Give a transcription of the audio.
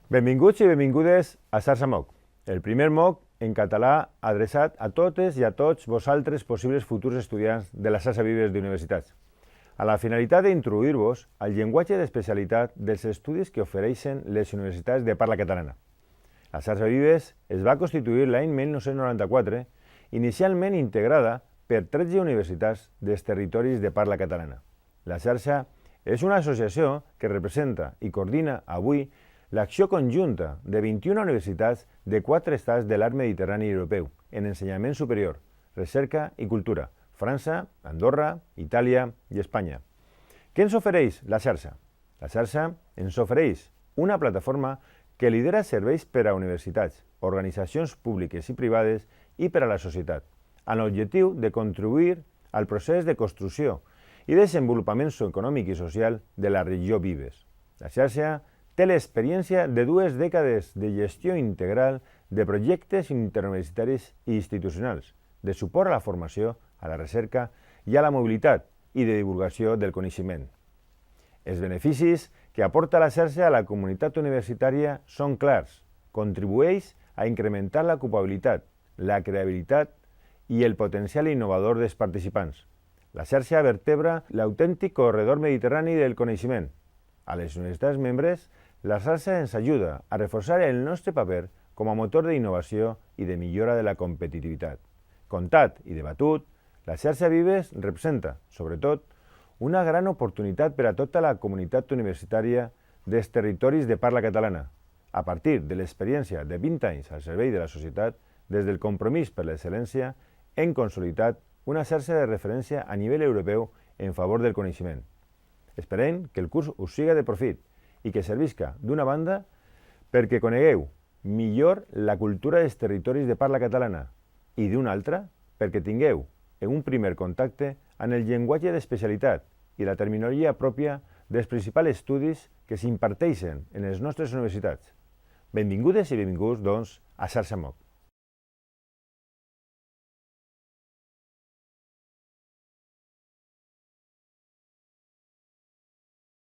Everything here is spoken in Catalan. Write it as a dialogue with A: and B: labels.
A: Benvinguts i benvingudes a Xarxa MOOC, el primer MOOC en català adreçat a totes i a tots vosaltres possibles futurs estudiants de la xarxa Vives d'universitats, a la finalitat d'introduir-vos al llenguatge d'especialitat dels estudis que ofereixen les universitats de parla catalana. La xarxa Vives es va constituir l'any 1994, inicialment integrada per 13 universitats dels territoris de parla catalana. La xarxa és una associació que representa i coordina avui l'acció conjunta de 21 universitats de 4 estats de l'arc mediterrani europeu en ensenyament superior, recerca i cultura, França, Andorra, Itàlia i Espanya. Què ens ofereix la xarxa? La xarxa ens ofereix una plataforma que lidera serveis per a universitats, organitzacions públiques i privades i per a la societat, amb l'objectiu de contribuir al procés de construcció i desenvolupament econòmic i social de la regió Vives. La xarxa té l'experiència de 2 dècades de gestió integral de projectes interuniversitaris i institucionals, de suport a la formació, a la recerca i a la mobilitat i de divulgació del coneixement. Els beneficis que aporta la xarxa a la comunitat universitària són clars. Contribueix a incrementar l'ocupabilitat, la creativitat i el potencial innovador dels participants. La xarxa vertebra l'autèntic corredor mediterrani del coneixement. A les universitats membres, la xarxa ens ajuda a reforçar el nostre paper com a motor d'innovació i de millora de la competitivitat. Contat i debatut, la xarxa Vives representa, sobretot, una gran oportunitat per a tota la comunitat universitària dels territoris de parla catalana, a partir de l'experiència de 20 anys al servei de la societat, des del compromís per l'excel·lència, hem consolidat una xarxa de referència a nivell europeu en favor del coneixement. Esperem que el curs us siga de profit i que servisca, d'una banda, perquè conegueu millor la cultura dels territoris de parla catalana i, d'una altra, perquè tingueu en un primer contacte amb el llenguatge d'especialitat i la terminologia pròpia dels principals estudis que s'imparteixen en les nostres universitats. Benvingudes i benvinguts, doncs, a Xarxa MOOC.